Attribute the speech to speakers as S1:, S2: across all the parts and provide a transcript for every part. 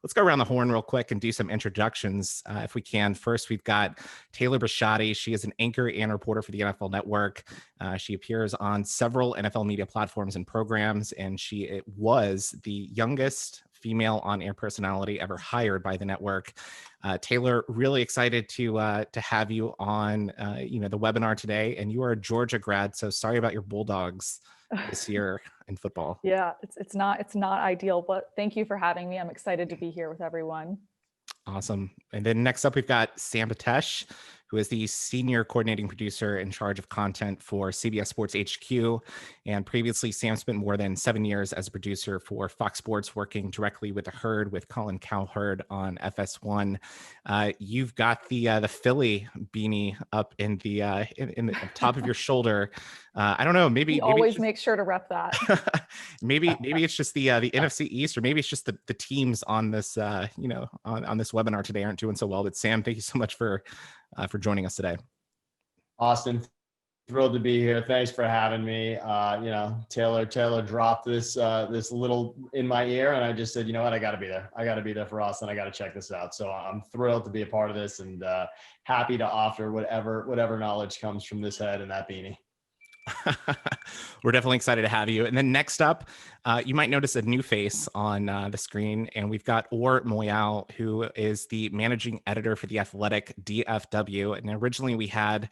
S1: let's go around the horn real quick and do some introductions if we can. First, we've got Taylor Bisciotti. She is an anchor and reporter for the NFL Network. She appears on several NFL media platforms and programs, and she was the youngest female on-air personality ever hired by the network. Taylor, really excited to have you on the webinar today. And you are a Georgia grad, so sorry about your Bulldogs this year in football.
S2: Yeah, it's not ideal, but thank you for having me. I'm excited to be here with everyone.
S1: Awesome. And then next up, we've got Sam Patesh, who is the senior coordinating producer in charge of content for CBS Sports HQ. And previously, Sam spent more than 7 years as a producer for Fox Sports, working directly with the Herd, with Colin Cowherd on FS1. You've got the Philly beanie up in the top of your shoulder. I don't know. Maybe
S2: always make sure to rep that.
S1: maybe it's just the NFC East, or maybe it's just the teams on this on this webinar today aren't doing so well. But Sam, thank you so much for joining us today.
S3: Austin, thrilled to be here. Thanks for having me. Taylor dropped this little in my ear, and I just said, you know what, I got to be there. I got to be there for Austin. I got to check this out. So I'm thrilled to be a part of this, and happy to offer whatever knowledge comes from this head and that beanie.
S1: We're definitely excited to have you. And then next up, you might notice a new face on the screen, and we've got Or Moyal, who is the managing editor for The Athletic, DFW. And originally we had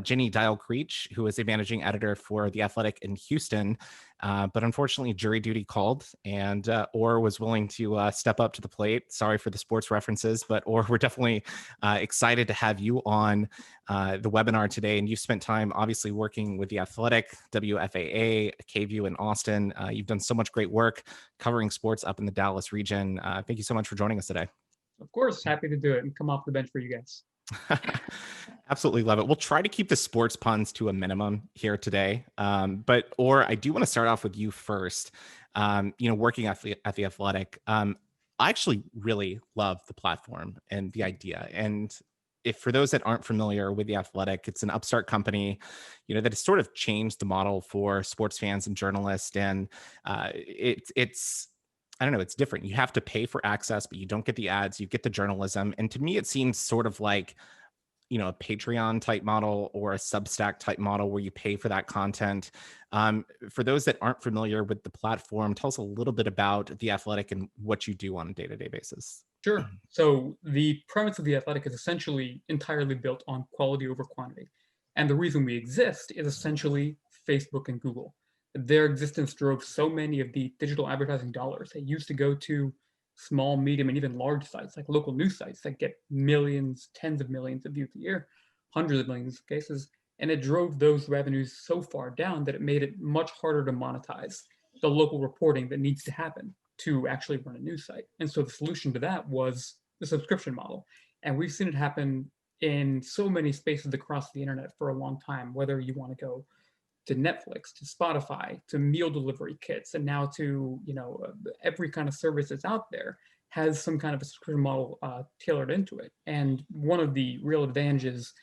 S1: Jenny Dial-Creech, who is a managing editor for The Athletic in Houston. But unfortunately, jury duty called, and Or was willing to step up to the plate. Sorry for the sports references, but Or, we're definitely excited to have you on the webinar today. And you've spent time, obviously, working with The Athletic, WFAA, KView in Austin. You've done so much great work covering sports up in the Dallas region. Thank you so much for joining us today.
S4: Of course, happy to do it and come off the bench for you guys.
S1: Absolutely love it. We'll try to keep the sports puns to a minimum here today. But I do want to start off with you first. Working at the Athletic, I actually really love the platform and the idea. And if for those that aren't familiar with the Athletic, it's an upstart company, that has sort of changed the model for sports fans and journalists. And it's I don't know, it's different. You have to pay for access, but you don't get the ads, you get the journalism. And to me, it seems sort of like, a Patreon type model or a Substack type model where you pay for that content. For those that aren't familiar with the platform, tell us a little bit about The Athletic and what you do on a day-to-day basis.
S4: Sure. So the premise of The Athletic is essentially entirely built on quality over quantity. And the reason we exist is essentially Facebook and Google. Their existence drove so many of the digital advertising dollars that used to go to small, medium, and even large sites, like local news sites that get millions, tens of millions of views a year, hundreds of millions of cases. And it drove those revenues so far down that it made it much harder to monetize the local reporting that needs to happen to actually run a news site. And so the solution to that was the subscription model. And we've seen it happen in so many spaces across the internet for a long time, whether you want to go to Netflix, to Spotify, to meal delivery kits, and now to every kind of service that's out there has some kind of a subscription model tailored into it. And one of the real advantages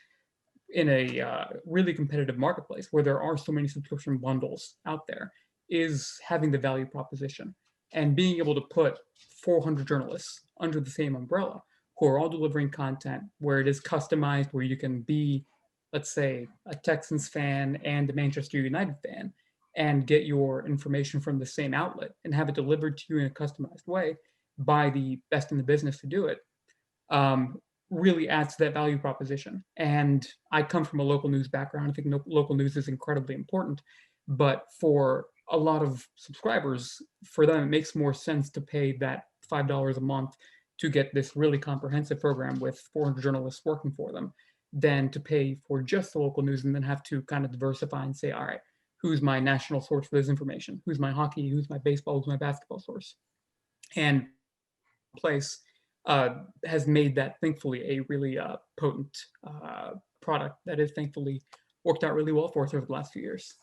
S4: in a really competitive marketplace where there are so many subscription bundles out there is having the value proposition and being able to put 400 journalists under the same umbrella who are all delivering content where it is customized, where you can be, let's say, a Texans fan and a Manchester United fan and get your information from the same outlet and have it delivered to you in a customized way by the best in the business to do it, really adds to that value proposition. And I come from a local news background. I think local news is incredibly important, but for a lot of subscribers, for them, it makes more sense to pay that $5 a month to get this really comprehensive program with 400 journalists working for them than to pay for just the local news and then have to kind of diversify and say, all right, who's my national source for this information? Who's my hockey? Who's my baseball? Who's my basketball source? And place has made that, thankfully, a really potent product that has thankfully worked out really well for us over the last few years.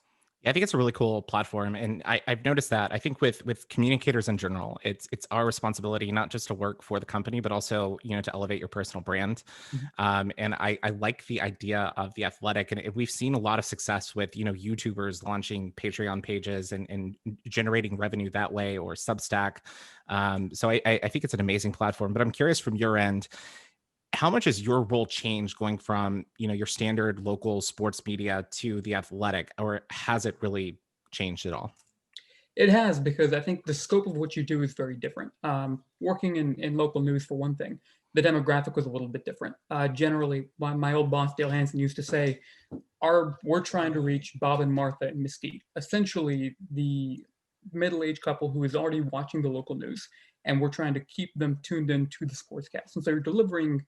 S1: Yeah, I think it's a really cool platform, and I've noticed that. I think with communicators in general, it's our responsibility not just to work for the company, but also to elevate your personal brand.
S4: Mhm.
S1: And I like the idea of the Athletic, and we've seen a lot of success with YouTubers launching Patreon pages and generating revenue that way, or Substack. So I think it's an amazing platform. But I'm curious from your end, how much has your role changed going from your standard local sports media to the Athletic, or has it really changed at all?
S4: It has, because I think the scope of what you do is very different. Working in local news, for one thing, the demographic was a little bit different. Generally, my old boss, Dale Hansen, used to say, we're trying to reach Bob and Martha in Mesquite, essentially the middle-aged couple who is already watching the local news, and we're trying to keep them tuned in to the sportscast. And so you're delivering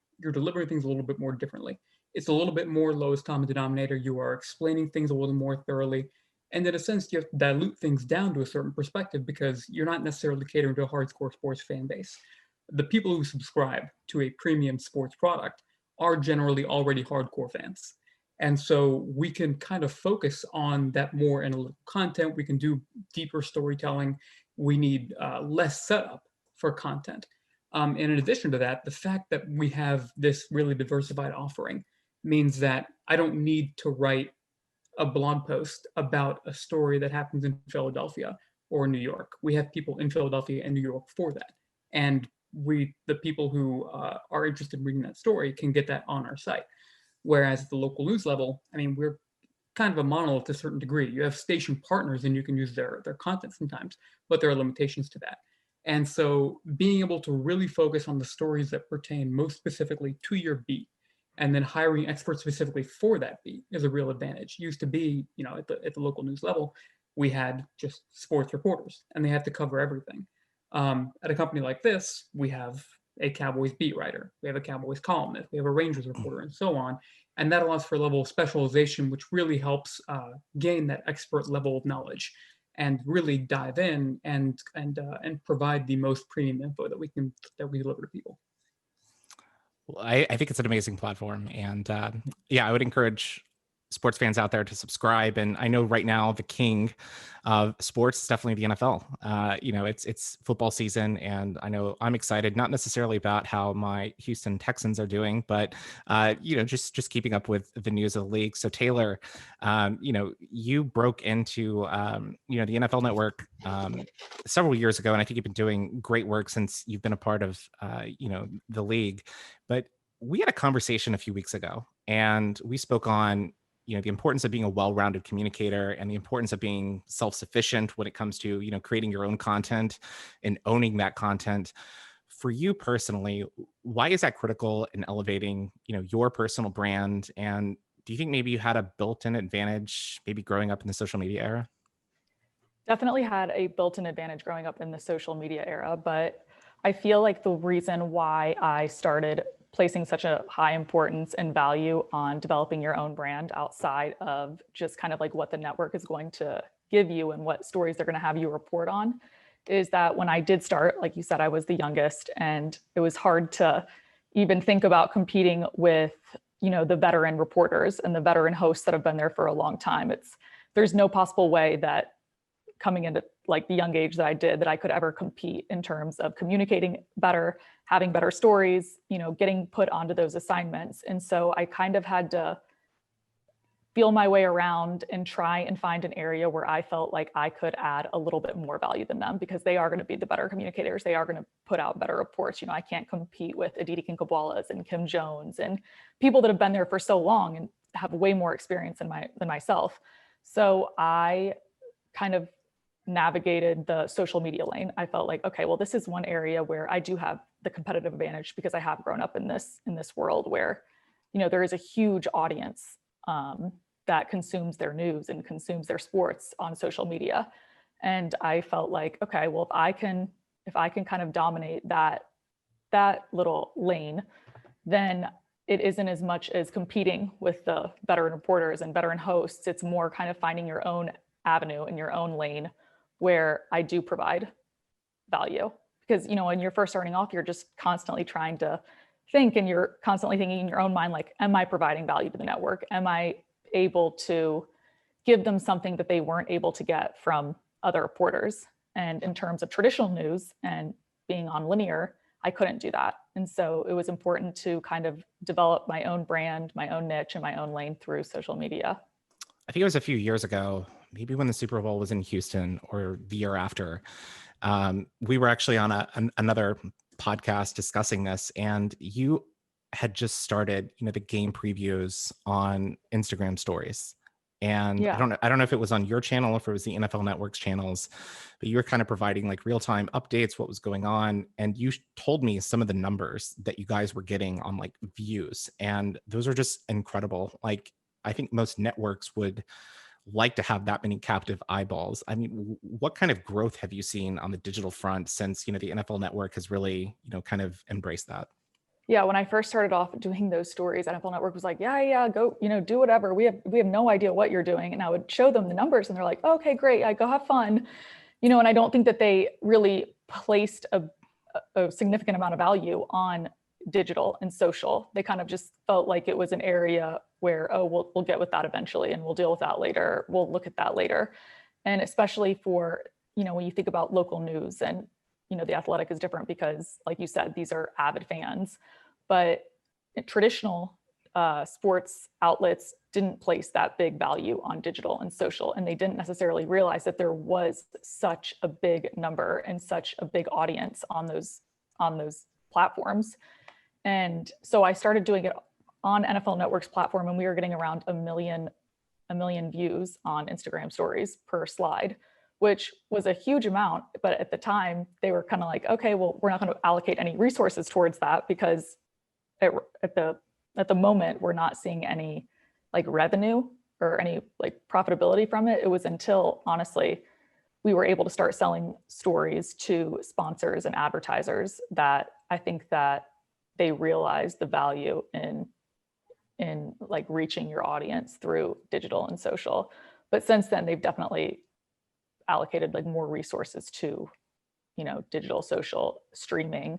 S4: things a little bit more differently. It's a little bit more lowest common denominator. You are explaining things a little more thoroughly. And in a sense, you have to dilute things down to a certain perspective, because you're not necessarily catering to a hardcore sports fan base. The people who subscribe to a premium sports product are generally already hardcore fans. And so we can kind of focus on that more analytical content. We can do deeper storytelling. We need less setup for content. And in addition to that, the fact that we have this really diversified offering means that I don't need to write a blog post about a story that happens in Philadelphia or New York. We have people in Philadelphia and New York for that. And the people who are interested in reading that story, can get that on our site. Whereas at the local news level, I mean, we're kind of a monolith to a certain degree. You have station partners and you can use their content sometimes, but there are limitations to that. And so being able to really focus on the stories that pertain most specifically to your beat, and then hiring experts specifically for that beat, is a real advantage. Used to be, at the local news level, we had just sports reporters and they had to cover everything. At a company like this, we have a Cowboys beat writer, we have a Cowboys columnist, we have a Rangers reporter, and so on. And that allows for a level of specialization, which really helps gain that expert level of knowledge and really dive in and provide the most premium info that we deliver to people.
S1: Well, I think it's an amazing platform, and yeah, I would encourage sports fans out there to subscribe. And I know right now the king of sports is definitely the NFL. It's football season, and I know I'm excited, not necessarily about how my Houston Texans are doing, but just keeping up with the news of the league. So Taylor, you broke into the NFL Network several years ago, and I think you've been doing great work since you've been a part of the league. But we had a conversation a few weeks ago, and we spoke on the importance of being a well-rounded communicator, and the importance of being self-sufficient when it comes to creating your own content and owning that content. For you personally, why is that critical in elevating your personal brand? And do you think maybe you had a built-in advantage maybe growing up in the social media era?
S2: Definitely had a built-in advantage growing up in the social media era, but I feel like the reason why I started placing such a high importance and value on developing your own brand outside of just kind of like what the network is going to give you and what stories they're going to have you report on is that when I did start, like you said, I was the youngest, and it was hard to even think about competing with, the veteran reporters and the veteran hosts that have been there for a long time. There's no possible way that coming into like the young age that I did, that I could ever compete in terms of communicating better, having better stories, getting put onto those assignments. And so I kind of had to feel my way around and try and find an area where I felt like I could add a little bit more value than them, because they are going to be the better communicators. They are going to put out better reports. I can't compete with Aditi Kinkhabwalas and Kim Jones and people that have been there for so long and have way more experience than myself. So I kind of navigated the social media lane. I felt like, okay, well, this is one area where I do have the competitive advantage, because I have grown up in this world where, there is a huge audience that consumes their news and consumes their sports on social media. And I felt like, okay, well, if I can kind of dominate that little lane, then it isn't as much as competing with the veteran reporters and veteran hosts. It's more kind of finding your own avenue in your own lane where I do provide value. Because, when you're first starting off, you're just constantly trying to think, and you're constantly thinking in your own mind, like, am I providing value to the network? Am I able to give them something that they weren't able to get from other reporters. And in terms of traditional news and being on linear, I couldn't do that. And so it was important to kind of develop my own brand, my own niche, and my own lane through social media.
S1: I think it was a few years ago, maybe when the Super Bowl was in Houston or the year after. We were actually on another podcast discussing this, and you had just started, the game previews on Instagram stories. And
S2: Yeah.
S1: I don't know if it was on your channel or if it was the NFL Network's channels, but you were kind of providing like real-time updates, what was going on. And you told me some of the numbers that you guys were getting on like views. And those are just incredible. Like, I think most networks would like to have that many captive eyeballs. I mean, what kind of growth have you seen on the digital front since, the NFL Network has really, kind of embraced that?
S2: Yeah, when I first started off doing those stories, NFL Network was like, yeah, go, do whatever. We have no idea what you're doing. And I would show them the numbers and they're like, oh, okay, great. I go have fun. And I don't think that they really placed a significant amount of value on digital and social. They kind of just felt like it was an area where, oh, we'll get with that eventually and we'll deal with that later. We'll look at that later. And especially for, when you think about local news and, the Athletic is different because, like you said, these are avid fans, but traditional sports outlets didn't place that big value on digital and social, and they didn't necessarily realize that there was such a big number and such a big audience on those platforms. And so I started doing it on NFL Network's platform, and we were getting around a million views on Instagram stories per slide, which was a huge amount. But at the time, they were kind of like, okay, well, we're not going to allocate any resources towards that because at the moment, we're not seeing any like revenue or any like profitability from it. It was until, honestly, we were able to start selling stories to sponsors and advertisers that I think that they realized the value in like reaching your audience through digital and social. But since then, they've definitely allocated like more resources to, digital, social, streaming,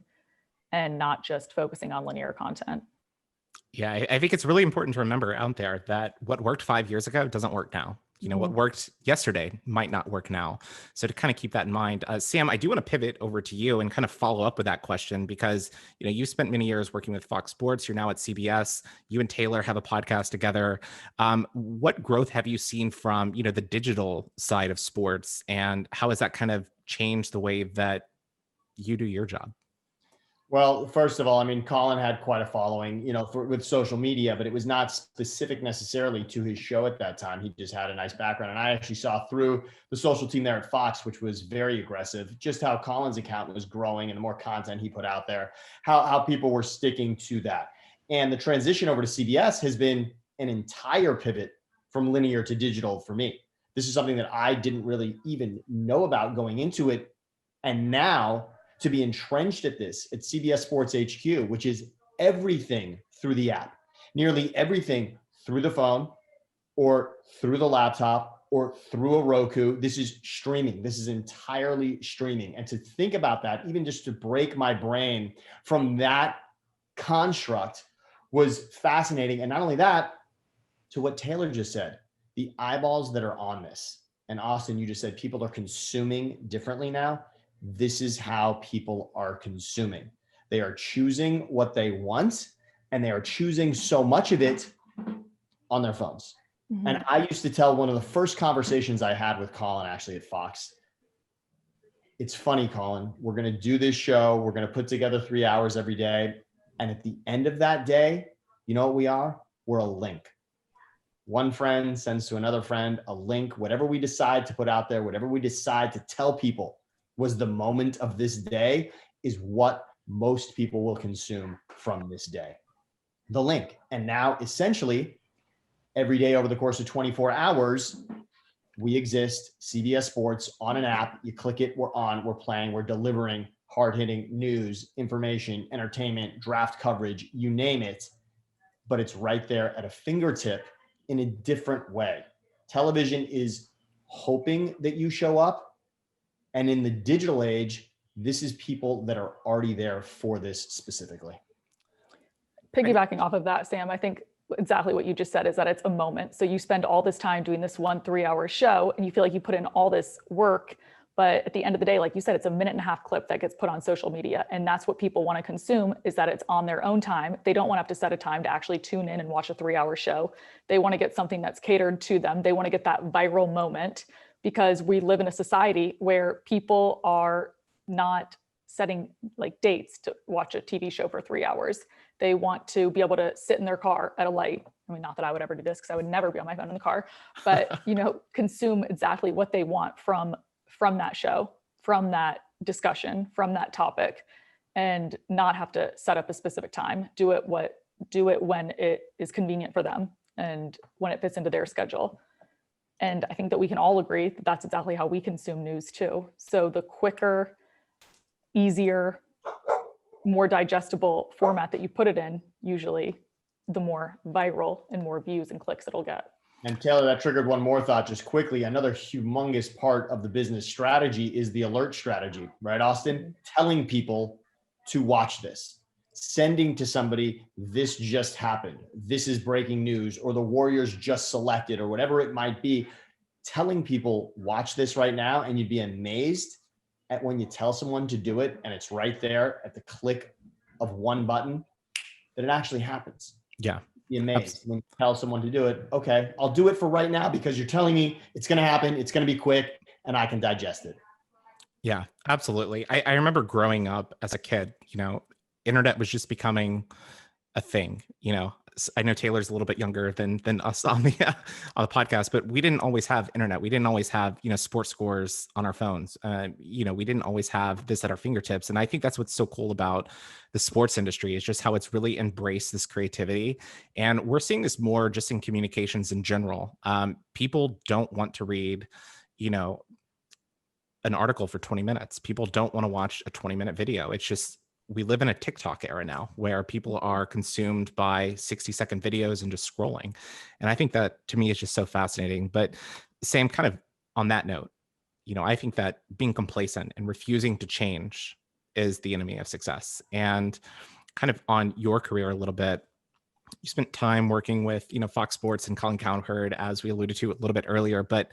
S2: and not just focusing on linear content.
S1: Yeah, I think it's really important to remember out there that what worked 5 years ago doesn't work now. What worked yesterday might not work now. So to kind of keep that in mind, Sam, I do want to pivot over to you and kind of follow up with that question because, you spent many years working with Fox Sports. You're now at CBS. You and Taylor have a podcast together. What growth have you seen from, the digital side of sports, and how has that kind of changed the way that you do your job?
S3: Well, first of all, I mean, Colin had quite a following, with social media, but it was not specific necessarily to his show at that time. He just had a nice background. And I actually saw through the social team there at Fox, which was very aggressive, just how Colin's account was growing and the more content he put out there, how people were sticking to that. And the transition over to CBS has been an entire pivot from linear to digital for me. This is something that I didn't really even know about going into it. And now, to be entrenched at this at CBS Sports HQ, which is everything through the app, nearly everything through the phone or through the laptop or through a Roku. This is streaming. This is entirely streaming. And to think about that, even just to break my brain from that construct was fascinating. And not only that, to what Taylor just said, the eyeballs that are on this. And Austin, you just said people are consuming differently now. This is how people are consuming. They are choosing what they want, and they are choosing so much of it on their phones. Mm-hmm. And I used to tell one of the first conversations I had with Colin actually at Fox, it's funny, Colin, we're going to do this show. We're going to put together 3 hours every day. And at the end of that day, you know what we are? We're a link. One friend sends to another friend a link, whatever we decide to put out there, whatever we decide to tell people was the moment of this day is what most people will consume from this day. The link. And now essentially every day over the course of 24 hours, we exist, CBS Sports on an app. You click it, we're on, we're playing, we're delivering hard-hitting news, information, entertainment, draft coverage, you name it, but it's right there at a fingertip in a different way. Television is hoping that you show up. And in the digital age, this is people that are already there for this specifically.
S2: Piggybacking off of that, Sam, I think exactly what you just said, is that it's a moment. So you spend all this time doing this 1 3-hour show and you feel like you put in all this work, but at the end of the day, like you said, it's a 1.5-minute clip that gets put on social media. And that's what people want to consume, is that it's on their own time. They don't want to have to set a time to actually tune in and watch a 3-hour show. They want to get something that's catered to them. They want to get that viral moment, because we live in a society where people are not setting like dates to watch a TV show for 3 hours. They want to be able to sit in their car at a light. I mean, not that I would ever do this, because I would never be on my phone in the car, but consume exactly what they want from that show, from that discussion, from that topic, and not have to set up a specific time. Do it when it is convenient for them and when it fits into their schedule. And I think that we can all agree that that's exactly how we consume news too. So the quicker, easier, more digestible format that you put it in, usually the more viral and more views and clicks it'll get.
S3: And Taylor, that triggered one more thought just quickly. Another humongous part of the business strategy is the alert strategy, right, Austin? Telling people to watch this, sending to somebody, this just happened, this is breaking news, or the Warriors just selected, or whatever it might be. Telling people, watch this right now, and you'd be amazed at when you tell someone to do it and it's right there at the click of one button, that it actually happens.
S1: Yeah.
S3: Be amazed when you tell someone to do it. Okay, I'll do it for right now because you're telling me it's going to happen, it's going to be quick, and I can digest it.
S1: Yeah, absolutely. I remember growing up as a kid, internet was just becoming a thing. I know Taylor's a little bit younger than us on the podcast, but we didn't always have internet. We didn't always have sports scores on our phones. We didn't always have this at our fingertips. And I think that's what's so cool about the sports industry, is just how it's really embraced this creativity. And we're seeing this more just in communications in general. People don't want to read, an article for 20 minutes. People don't want to watch a 20-minute video. It's just, we live in a TikTok era now where people are consumed by 60-second videos and just scrolling. And I think that, to me, is just so fascinating. But Sam, kind of on that note, I think that being complacent and refusing to change is the enemy of success. And kind of on your career a little bit, you spent time working with, Fox Sports and Colin Cowherd, as we alluded to a little bit earlier, but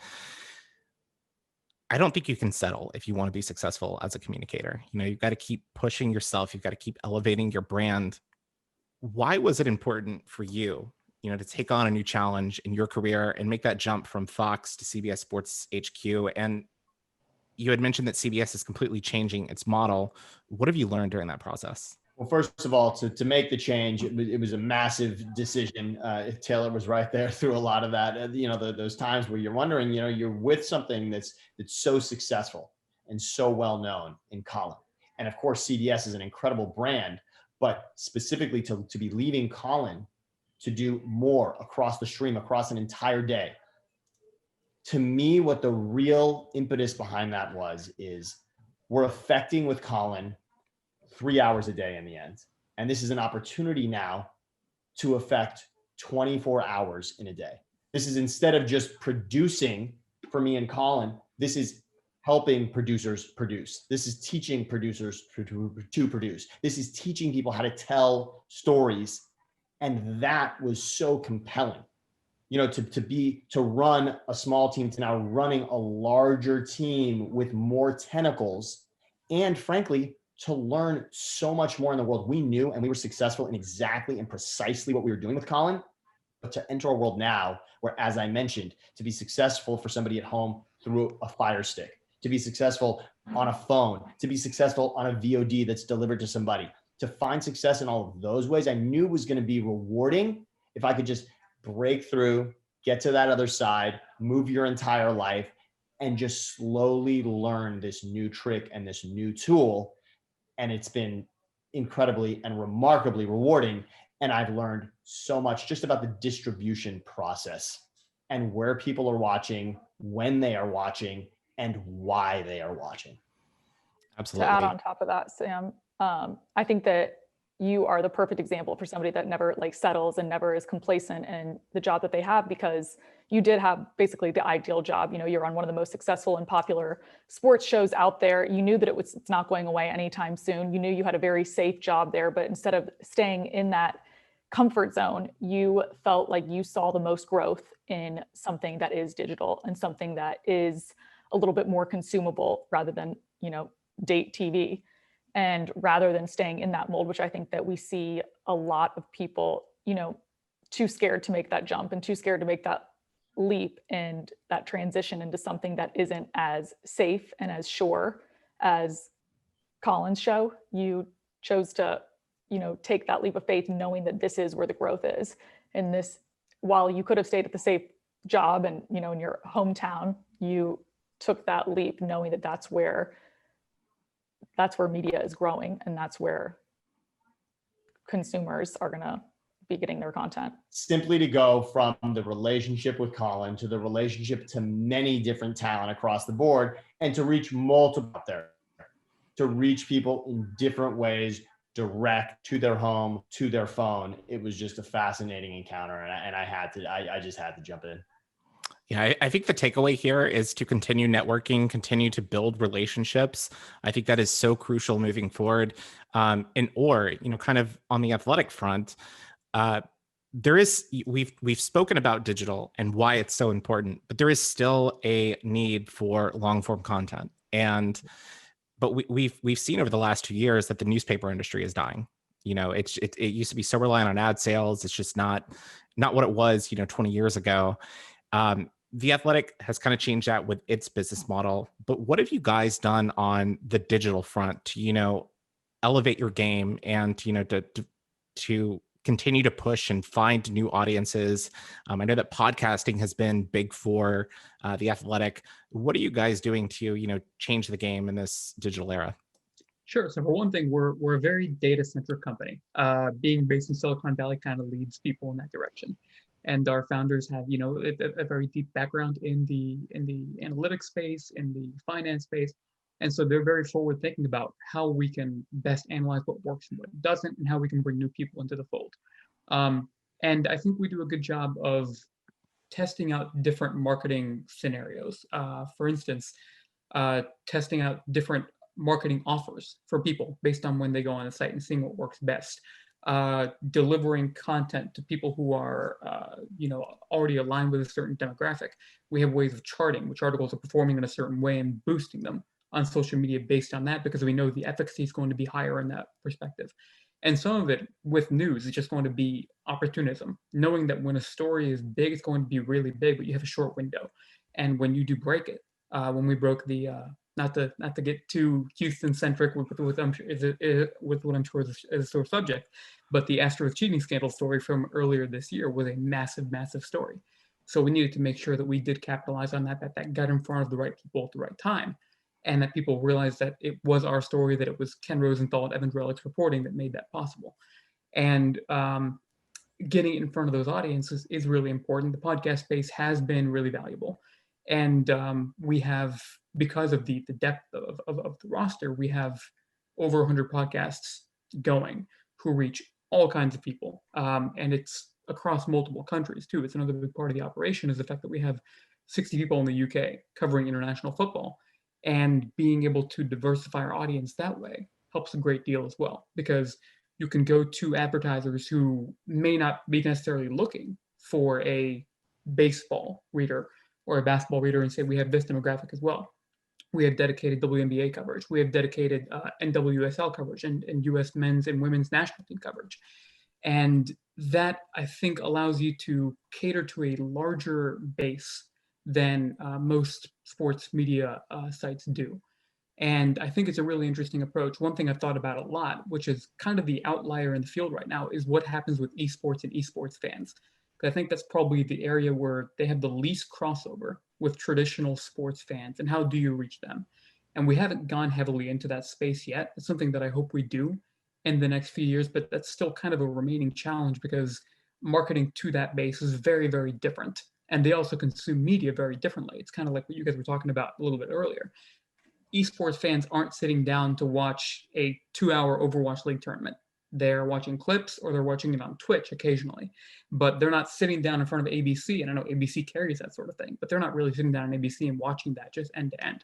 S1: I don't think you can settle if you want to be successful as a communicator. You've got to keep pushing yourself. You've got to keep elevating your brand. Why was it important for you, to take on a new challenge in your career and make that jump from Fox to CBS Sports HQ? And you had mentioned that CBS is completely changing its model. What have you learned during that process?
S3: Well, first of all, to make the change, it was a massive decision. Taylor was right there through a lot of that. Those times where you're wondering, you're with something that's so successful and so well known in Colin. And of course, CBS is an incredible brand, but specifically to be leaving Colin to do more across the stream, across an entire day. To me, what the real impetus behind that is we're affecting with Colin 3 hours a day in the end. And this is an opportunity now to affect 24 hours in a day. This is, instead of just producing for me and Colin, this is helping producers produce. This is teaching producers to produce. This is teaching people how to tell stories. And that was so compelling. To run a small team to now running a larger team with more tentacles, and frankly, to learn so much more in the world. We knew and we were successful in exactly and precisely what we were doing with Colin, but to enter a world now where, as I mentioned, to be successful for somebody at home through a Fire Stick, to be successful on a phone, to be successful on a VOD that's delivered to somebody, to find success in all of those ways, I knew was going to be rewarding if I could just break through, get to that other side, move your entire life, and just slowly learn this new trick and this new tool. And it's been incredibly and remarkably rewarding. And I've learned so much just about the distribution process and where people are watching, when they are watching, and why they are watching.
S1: Absolutely.
S2: To add on top of that, Sam, I think that you are the perfect example for somebody that never settles and never is complacent in the job that they have, because you did have basically the ideal job. You're on one of the most successful and popular sports shows out there. You knew that it's not going away anytime soon. You knew you had a very safe job there, but instead of staying in that comfort zone, you felt like you saw the most growth in something that is digital and something that is a little bit more consumable rather than, date TV. And rather than staying in that mold, which I think that we see a lot of people, too scared to make that jump and too scared to make that leap and that transition into something that isn't as safe and as sure as Colin's show. You chose to, take that leap of faith knowing that this is where the growth is. And this, while you could have stayed at the safe job and, in your hometown, you took that leap knowing that that's where media is growing and that's where consumers are going to be getting their content.
S3: Simply to go from the relationship with Colin to the relationship to many different talent across the board and to reach multiple out there, to reach people in different ways, direct to their home, to their phone. It was just a fascinating encounter. And I just had to jump in.
S1: Yeah, I think the takeaway here is to continue networking, continue to build relationships. I think that is so crucial moving forward. Kind of on the athletic front, we've spoken about digital and why it's so important, but there is still a need for long form content. But we've seen over the last 2 years that the newspaper industry is dying. It used to be so reliant on ad sales. It's just not what it was, 20 years ago. The Athletic has kind of changed that with its business model. But what have you guys done on the digital front to, elevate your game and, to continue to push and find new audiences? I know that podcasting has been big for the Athletic. What are you guys doing to, change the game in this digital era?
S4: Sure. So for one thing, we're a very data-centric company. Being based in Silicon Valley kind of leads people in that direction. And our founders have, a very deep background in the analytics space, in the finance space. And so they're very forward thinking about how we can best analyze what works and what doesn't, and how we can bring new people into the fold. And I think we do a good job of testing out different marketing scenarios. For instance, testing out different marketing offers for people based on when they go on the site and seeing what works best. Delivering content to people who are, already aligned with a certain demographic. We have ways of charting which articles are performing in a certain way and boosting them on social media based on that, because we know the efficacy is going to be higher in that perspective. And some of it with news is just going to be opportunism, knowing that when a story is big, it's going to be really big, but you have a short window. And when you do break it, when we broke the not to get too Houston centric with what I'm sure is a sore subject, but the Astros cheating scandal story from earlier this year was a massive story. So we needed to make sure that we did capitalize on that got in front of the right people at the right time, and that people realized that it was our story, that it was Ken Rosenthal and Evan Drellick's reporting that made that possible. And getting it in front of those audiences is really important. The podcast space has been really valuable. And we have, because of the depth of the roster, we have over 100 podcasts going who reach all kinds of people. And it's across multiple countries too. It's another big part of the operation, is the fact that we have 60 people in the UK covering international football. And being able to diversify our audience that way helps a great deal as well, because you can go to advertisers who may not be necessarily looking for a baseball reader or a basketball reader and say, we have this demographic as well. We have dedicated WNBA coverage. We have dedicated NWSL coverage and US men's and women's national team coverage. And that, I think, allows you to cater to a larger base than most sports media sites do. And I think it's a really interesting approach. One thing I've thought about a lot, which is kind of the outlier in the field right now, is what happens with esports and esports fans. I think that's probably the area where they have the least crossover with traditional sports fans, and how do you reach them? And we haven't gone heavily into that space yet. It's something that I hope we do in the next few years, but that's still kind of a remaining challenge, because marketing to that base is very, very different. And they also consume media very differently. It's kind of like what you guys were talking about a little bit earlier. Esports fans aren't sitting down to watch a 2-hour Overwatch League tournament. They're watching clips, or they're watching it on Twitch occasionally, but they're not sitting down in front of ABC. And I know ABC carries that sort of thing, but they're not really sitting down on ABC and watching that just end to end.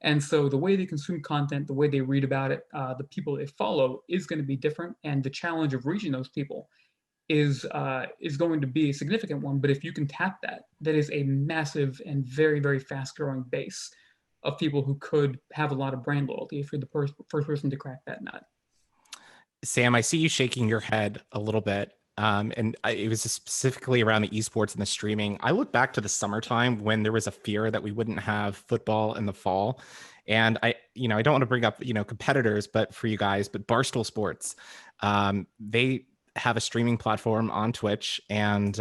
S4: And so the way they consume content, the way they read about it, the people they follow is going to be different. And the challenge of reaching those people is going to be a significant one. But if you can tap that, that is a massive and very, very fast growing base of people who could have a lot of brand loyalty if you're the first person to crack that nut.
S1: Sam, I see you shaking your head a little bit. It was specifically around the esports and the streaming. I look back to the summertime when there was a fear that we wouldn't have football in the fall. And I don't want to bring up, competitors, but for you guys, but Barstool Sports, they have a streaming platform on Twitch, and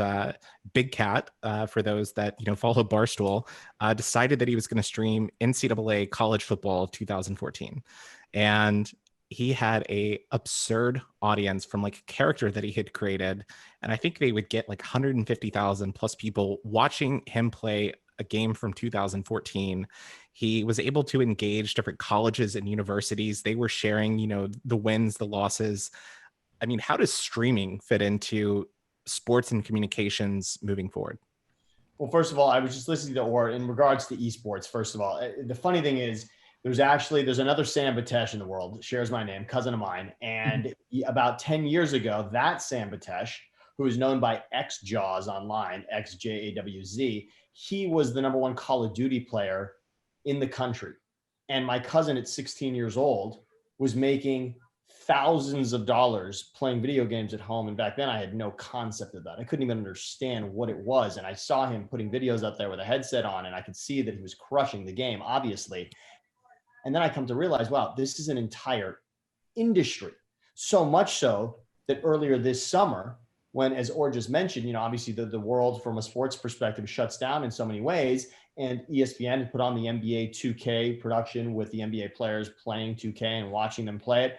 S1: Big Cat, for those that follow Barstool, decided that he was going to stream NCAA college football 2014, and he had a absurd audience from like a character that he had created, and I think they would get like 150,000 plus people watching him play a game from 2014. He was able to engage different colleges and universities. They were sharing, the wins, the losses. I mean, how does streaming fit into sports and communications moving forward?
S3: Well, first of all, I was just listening to Or in regards to esports. First of all, the funny thing is there's another Sam Batesh in the world, shares my name, cousin of mine. And about 10 years ago, that Sam Batesh, who is known by XJawz online, XJAWZ, he was the #1 Call of Duty player in the country. And my cousin at 16 years old was making thousands of dollars playing video games at home. And back then I had no concept of that. I couldn't even understand what it was. And I saw him putting videos up there with a headset on, and I could see that he was crushing the game, obviously. And then I come to realize, wow, this is an entire industry. So much so that earlier this summer, when, as Or just mentioned, obviously the world from a sports perspective shuts down in so many ways. And ESPN put on the NBA 2K production with the NBA players playing 2K and watching them play it.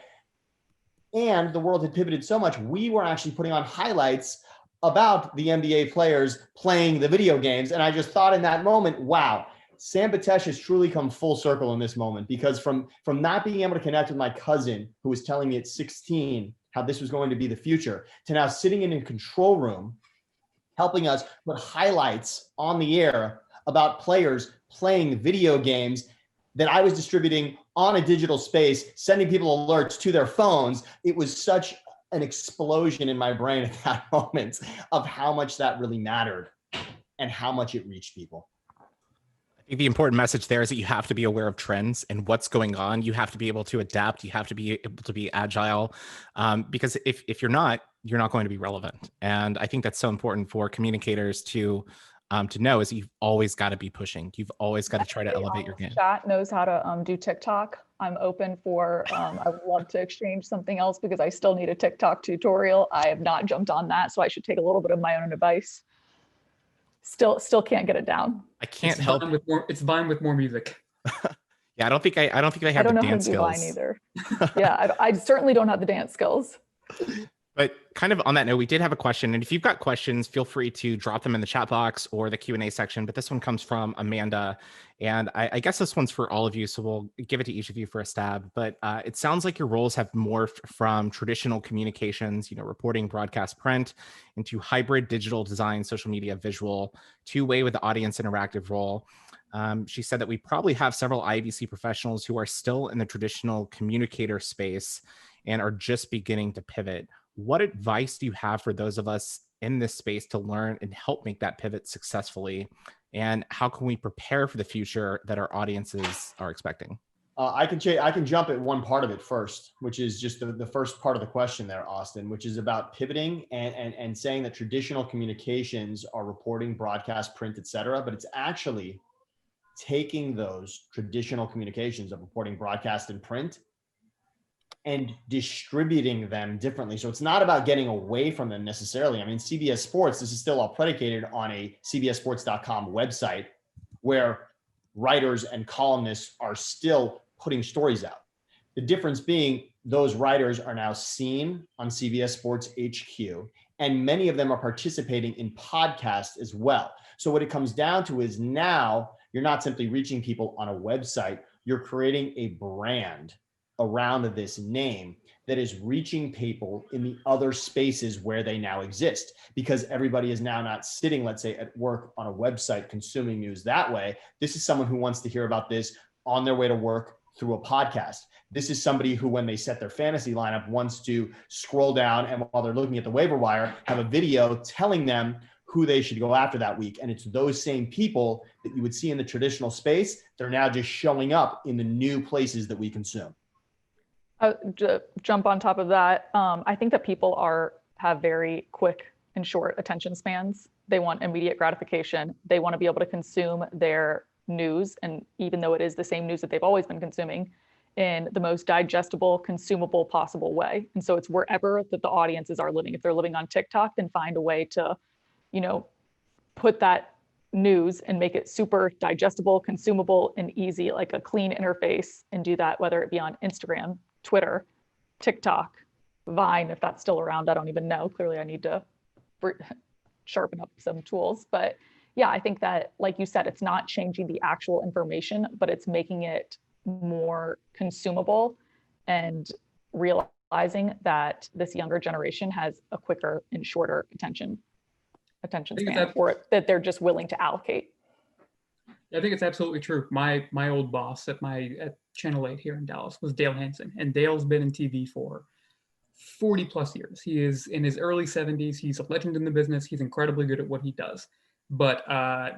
S3: And the world had pivoted so much, we were actually putting on highlights about the NBA players playing the video games. And I just thought in that moment, wow, Sam Batesh has truly come full circle in this moment, because from not being able to connect with my cousin who was telling me at 16 how this was going to be the future, to now sitting in a control room, helping us put highlights on the air about players playing video games that I was distributing on a digital space, sending people alerts to their phones. It was such an explosion in my brain at that moment of how much that really mattered and how much it reached people.
S1: I think the important message there is that you have to be aware of trends and what's going on. You have to be able to adapt. You have to be able to be agile, because if you're not going to be relevant. And I think that's so important for communicators to know, is you've always got to be pushing. You've always got to try to elevate your game.
S2: Chat knows how to do TikTok. I'm open for, I would love to exchange something else, because I still need a TikTok tutorial. I have not jumped on that, so I should take a little bit of my own advice. Still can't get it down.
S1: I can't help.
S4: It's Vine with more music.
S1: Yeah, I don't think they have the dance skills.
S2: I don't know how to do Vine either. Yeah, I certainly don't have the dance skills.
S1: But kind of on that note, we did have a question, and if you've got questions, feel free to drop them in the chat box or the Q&A section. But this one comes from Amanda, and I guess this one's for all of you, so we'll give it to each of you for a stab. But it sounds like your roles have morphed from traditional communications, reporting, broadcast, print, into hybrid digital design, social media, visual, two-way with the audience interactive role. She said that we probably have several IABC professionals who are still in the traditional communicator space and are just beginning to pivot. What advice do you have for those of us in this space to learn and help make that pivot successfully? And how can we prepare for the future that our audiences are expecting?
S3: I can jump at one part of it first, which is just the first part of the question there, Austin, which is about pivoting and saying that traditional communications are reporting, broadcast, print, et cetera, but it's actually taking those traditional communications of reporting, broadcast, and print and distributing them differently. So it's not about getting away from them necessarily. I mean, CBS Sports, this is still all predicated on a cbssports.com website where writers and columnists are still putting stories out. The difference being those writers are now seen on CBS Sports HQ, and many of them are participating in podcasts as well. So what it comes down to is now you're not simply reaching people on a website, you're creating a brand around this name that is reaching people in the other spaces where they now exist, because everybody is now not sitting, let's say, at work on a website consuming news that way. This is someone who wants to hear about this on their way to work through a podcast. This is somebody who, when they set their fantasy lineup, wants to scroll down and while they're looking at the waiver wire, have a video telling them who they should go after that week. And it's those same people that you would see in the traditional space. They're now just showing up in the new places that we consume.
S2: Jump on top of that. I think that people have very quick and short attention spans. They want immediate gratification. They want to be able to consume their news, and even though it is the same news that they've always been consuming, in the most digestible, consumable possible way. And so it's wherever that the audiences are living. If they're living on TikTok, then find a way to, put that news and make it super digestible, consumable, and easy, like a clean interface, and do that whether it be on Instagram, Twitter, TikTok, Vine, if that's still around. I don't even know. Clearly I need to sharpen up some tools. But yeah, I think that, like you said, it's not changing the actual information, but it's making it more consumable and realizing that this younger generation has a quicker and shorter attention span for it, that they're just willing to allocate.
S4: I think it's absolutely true. My old boss at Channel 8 here in Dallas was Dale Hansen, and Dale's been in TV for 40 plus years. He is in his early 70s. He's a legend in the business. He's incredibly good at what he does. But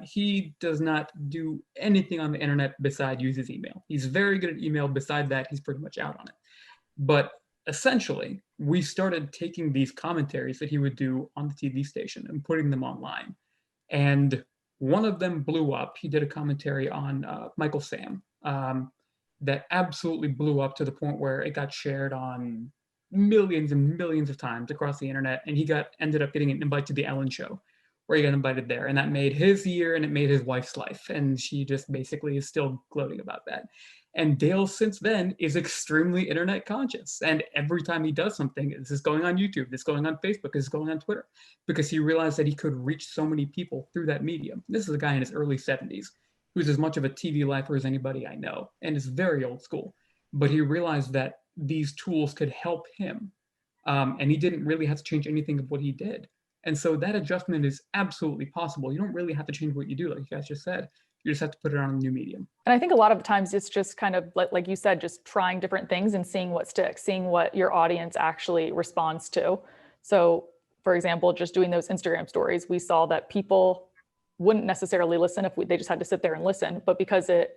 S4: he does not do anything on the internet beside use his email. He's very good at email. Beside that, he's pretty much out on it. But essentially, we started taking these commentaries that he would do on the TV station and putting them online. And one of them blew up. He did a commentary on Michael Sam that absolutely blew up to the point where it got shared on millions and millions of times across the internet. And he ended up getting an invite to the Ellen Show, where he got invited there. And that made his year, and it made his wife's life. And she just basically is still gloating about that. And Dale, since then, is extremely internet conscious. And every time he does something, this is going on YouTube, this is going on Facebook, this is going on Twitter, because he realized that he could reach so many people through that medium. This is a guy in his early 70s who's as much of a TV lifer as anybody I know, and is very old school. But he realized that these tools could help him. And he didn't really have to change anything of what he did. And so that adjustment is absolutely possible. You don't really have to change what you do, like you guys just said. You just have to put it on a new medium.
S2: And I think a lot of times it's just kind of like you said, just trying different things and seeing what sticks, seeing what your audience actually responds to. So for example, just doing those Instagram stories, we saw that people wouldn't necessarily listen if they just had to sit there and listen, but because it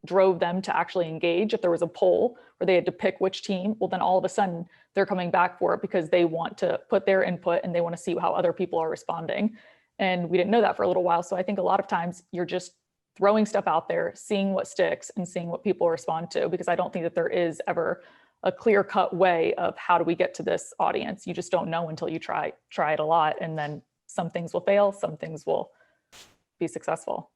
S2: drove them to actually engage. If there was a poll where they had to pick which team, well, then all of a sudden they're coming back for it because they want to put their input and they want to see how other people are responding. And we didn't know that for a little while. So I think a lot of times you're just throwing stuff out there, seeing what sticks and seeing what people respond to, because I don't think that there is ever a clear-cut way of how do we get to this audience. You just don't know until you try it a lot, and then some things will fail, some things will be successful.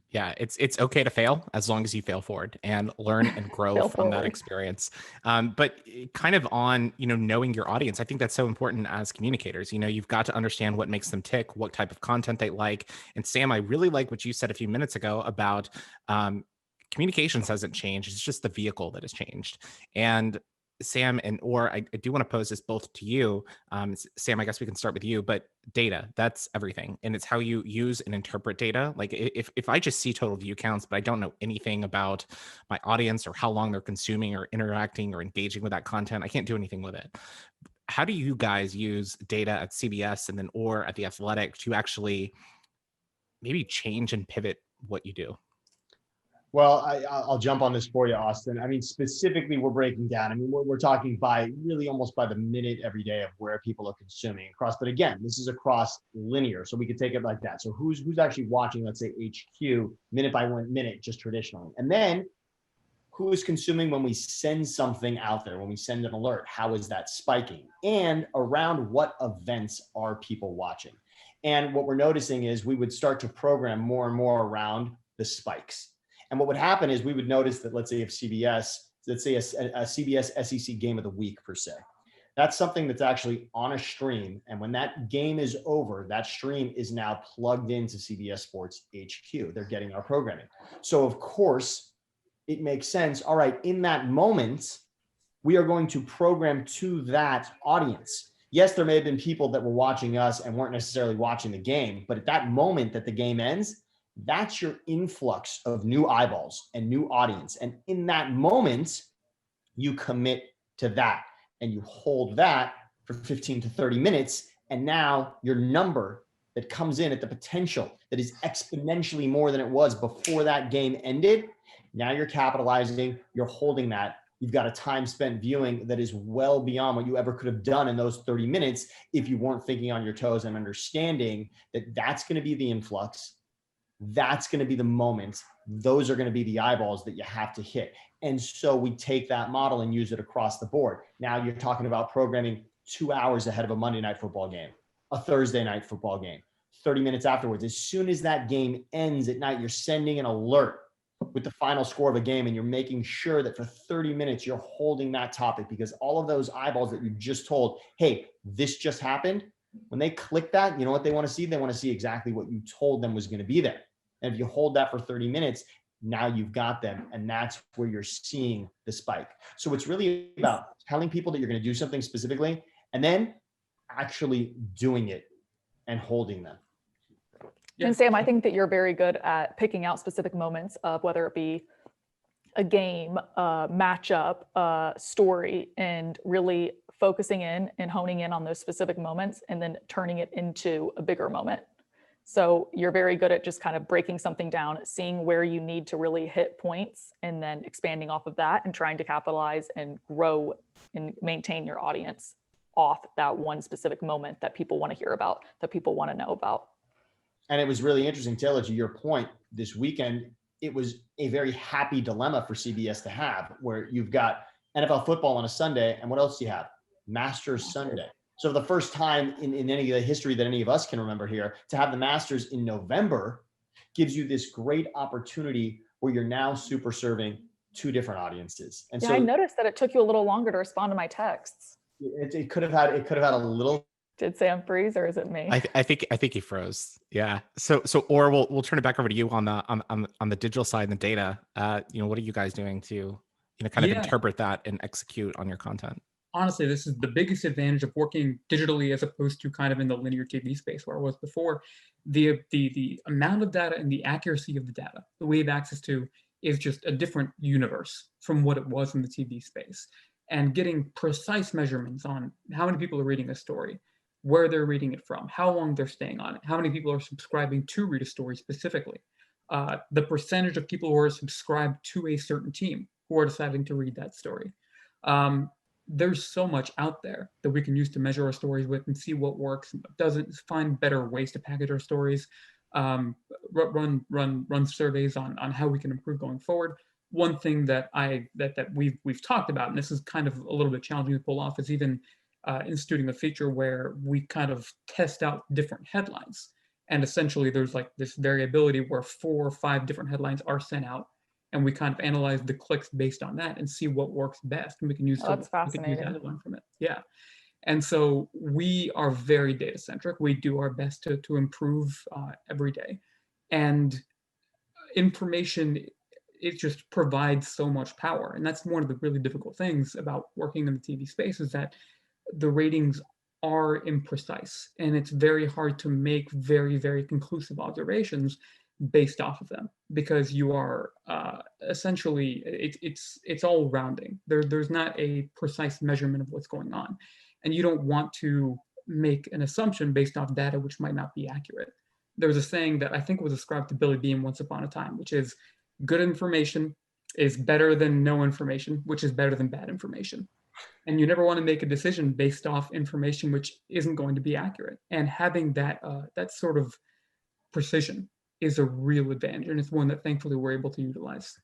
S1: Yeah, it's okay to fail as long as you fail forward and learn and grow from that experience. But kind of on, knowing your audience, I think that's so important as communicators. You've got to understand what makes them tick, what type of content they like. And Sam, I really like what you said a few minutes ago about communications hasn't changed. It's just the vehicle that has changed. And Sam I do want to pose this both to you. Sam, I guess we can start with you, but data, that's everything. And it's how you use and interpret data. Like if I just see total view counts, but I don't know anything about my audience or how long they're consuming or interacting or engaging with that content, I can't do anything with it. How do you guys use data at CBS and then or at The Athletic to actually maybe change and pivot what you do?
S3: Well, I'll jump on this for you, Austin. I mean, specifically, we're breaking down. I mean, we're talking by really almost by the minute every day of where people are consuming across. But again, this is across linear, so we could take it like that. So who's actually watching, let's say, HQ minute by minute, just traditionally, and then who is consuming when we send something out there, when we send an alert? How is that spiking? And around what events are people watching? And what we're noticing is we would start to program more and more around the spikes. And what would happen is we would notice that, let's say if CBS, let's say a CBS SEC game of the week per se, that's something that's actually on a stream. And when that game is over, that stream is now plugged into CBS Sports HQ. They're getting our programming. So of course it makes sense. All right, in that moment, we are going to program to that audience. Yes, there may have been people that were watching us and weren't necessarily watching the game, but at that moment that the game ends, that's your influx of new eyeballs and new audience. And in that moment, You commit to that and you hold that for 15 to 30 minutes. And now your number that comes in at the potential that is exponentially more than it was before that game ended. Now you're capitalizing, you're holding that. You've got a time spent viewing that is well beyond what you ever could have done in those 30 minutes if you weren't thinking on your toes and understanding that that's going to be the influx. That's going to be the moment. Those are going to be the eyeballs that you have to hit. And so we take that model and use it across the board. Now you're talking about programming 2 hours ahead of a Monday night football game, a Thursday night football game, 30 minutes afterwards. As soon as that game ends at night, you're sending an alert with the final score of a game, and you're making sure that for 30 minutes, you're holding that topic, because all of those eyeballs that you just told, hey, this just happened, when they click that, you know what they want to see? They want to see exactly what you told them was going to be there. And if you hold that for 30 minutes, now you've got them, and that's where you're seeing the spike. So it's really about telling people that you're going to do something specifically and then actually doing it and holding them.
S2: And Sam, I think that you're very good at picking out specific moments of whether it be a game, a matchup, a story, and really focusing in and honing in on those specific moments and then turning it into a bigger moment. So you're very good at just kind of breaking something down, seeing where you need to really hit points, and then expanding off of that and trying to capitalize and grow and maintain your audience off that one specific moment that people want to hear about, that people want to know about.
S3: And it was really interesting, Taylor, to your point, this weekend, it was a very happy dilemma for CBS to have, where you've got NFL football on a Sunday, and what else do you have? Masters Sunday. So for the first time in any of the history that any of us can remember here, to have the Masters in November gives you this great opportunity where you're now super serving two different audiences. And
S2: yeah,
S3: so
S2: I noticed that it took you a little longer to respond to my texts.
S3: it could have had a little.
S2: Did Sam freeze, or is it me?
S1: I think he froze. Yeah. So or we'll turn it back over to you on the digital side and the data. What are you guys doing to kind of interpret that and execute on your content?
S4: Honestly, this is the biggest advantage of working digitally as opposed to kind of in the linear TV space where I was before. The amount of data and the accuracy of the data that we have access to is just a different universe from what it was in the TV space. And getting precise measurements on how many people are reading a story, where they're reading it from, how long they're staying on it, how many people are subscribing to read a story specifically, the percentage of people who are subscribed to a certain team who are deciding to read that story. There's so much out there that we can use to measure our stories with and see what works and what doesn't, find better ways to package our stories, run surveys on how we can improve going forward. One thing that we've talked about, and this is kind of a little bit challenging to pull off, is even instituting a feature where we kind of test out different headlines. And essentially there's like this variability where 4 or 5 different headlines are sent out, and we kind of analyze the clicks based on that and see what works best. And we can use
S2: that's fascinating.
S4: and learn from it. Yeah. And so we are very data centric. We do our best to improve every day. And information, it just provides so much power. And that's one of the really difficult things about working in the TV space, is that the ratings are imprecise, and it's very hard to make very, very conclusive observations based off of them, because you are essentially, it's all rounding. There's not a precise measurement of what's going on, and you don't want to make an assumption based off data which might not be accurate. There's a saying that I think was ascribed to Billy Beane once upon a time, which is, good information is better than no information, which is better than bad information. And you never want to make a decision based off information which isn't going to be accurate. And having that sort of precision is a real advantage, and it's one that thankfully we're able to utilize.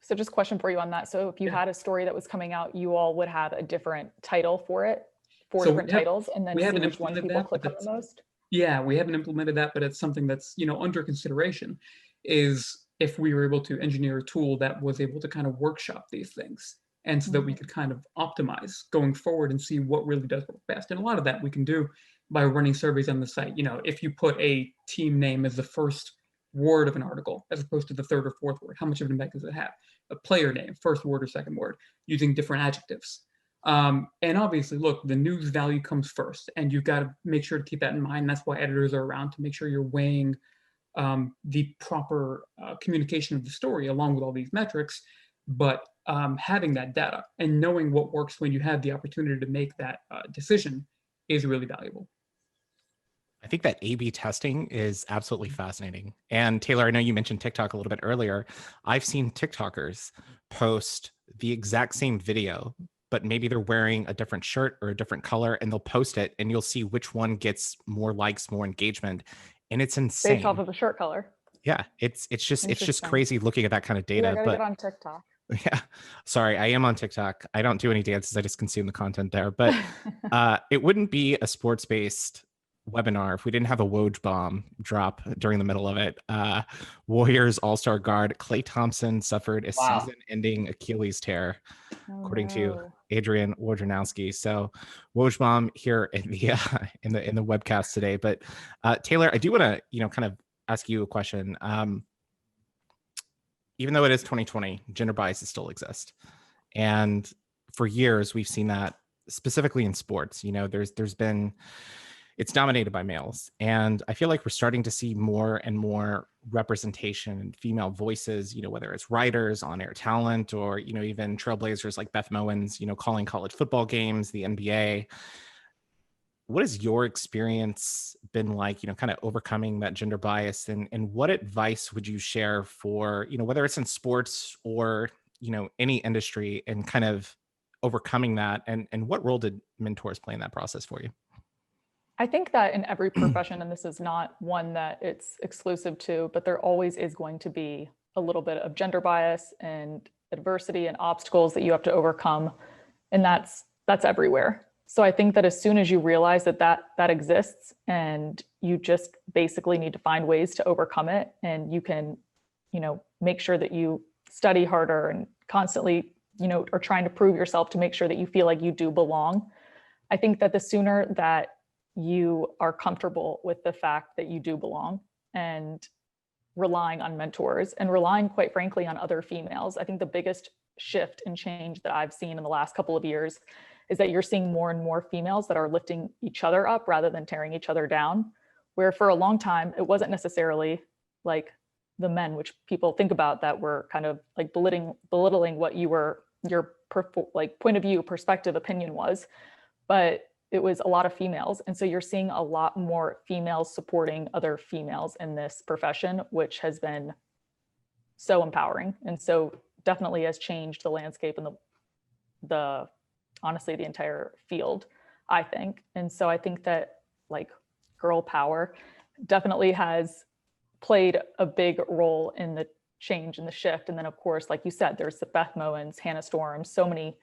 S2: So just a question for you on that. So if you had a story that was coming out, you all would have a different title for it, different titles, and then see which one people click on the most?
S4: Yeah, we haven't implemented that, but it's something that's under consideration, is if we were able to engineer a tool that was able to kind of workshop these things, and so that we could kind of optimize going forward and see what really does work best. And a lot of that we can do by running surveys on the site. If you put a team name as the first word of an article, as opposed to the third or fourth word, how much of an impact does it have? A player name, first word or second word, using different adjectives. And obviously, look, the news value comes first, and you've got to make sure to keep that in mind. That's why editors are around, to make sure you're weighing the proper communication of the story along with all these metrics. But having that data and knowing what works when you have the opportunity to make that decision is really valuable.
S1: I think that A/B testing is absolutely fascinating. And Taylor, I know you mentioned TikTok a little bit earlier. I've seen TikTokers post the exact same video, but maybe they're wearing a different shirt or a different color, and they'll post it and you'll see which one gets more likes, more engagement. And it's insane.
S2: Based off of the shirt color.
S1: Yeah, it's just
S2: Interesting.
S1: crazy looking at that kind of data.
S2: Yeah, I gotta
S1: but
S2: get on TikTok.
S1: yeah, sorry, I am on TikTok. I don't do any dances. I just consume the content there. But it wouldn't be a sports-based webinar if we didn't have a Woj bomb drop during the middle of it. Warriors all-star guard Klay Thompson suffered a season-ending Achilles tear, according to Adrian Wojnarowski. So Woj bomb here in the in the webcast today. But Taylor, I do want to kind of ask you a question. Even though it is 2020, gender biases still exist, and for years we've seen that specifically in sports. There's been, it's dominated by males, and I feel like we're starting to see more and more representation in female voices, whether it's writers, on-air talent, or even trailblazers like Beth Mowins, calling college football games, the NBA. What has your experience been like, kind of overcoming that gender bias, and what advice would you share for, whether it's in sports or, any industry, and kind of overcoming that, and what role did mentors play in that process for you?
S2: I think that in every profession, and this is not one that it's exclusive to, but there always is going to be a little bit of gender bias and adversity and obstacles that you have to overcome. And that's everywhere. So I think that as soon as you realize that exists, and you just basically need to find ways to overcome it, and you can, make sure that you study harder and constantly, are trying to prove yourself to make sure that you feel like you do belong. I think that the sooner that you are comfortable with the fact that you do belong, and relying on mentors, and relying, quite frankly, on other females. I think the biggest shift and change that I've seen in the last couple of years is that you're seeing more and more females that are lifting each other up rather than tearing each other down, where for a long time, it wasn't necessarily like the men, which people think about, that were kind of like belittling what your point of view, perspective, opinion was, but it was a lot of females. And so you're seeing a lot more females supporting other females in this profession, which has been so empowering. And so definitely has changed the landscape and honestly, the entire field, I think. And so I think that girl power definitely has played a big role in the change and the shift. And then of course, like you said, there's the Beth Mowins, Hannah Storm, so many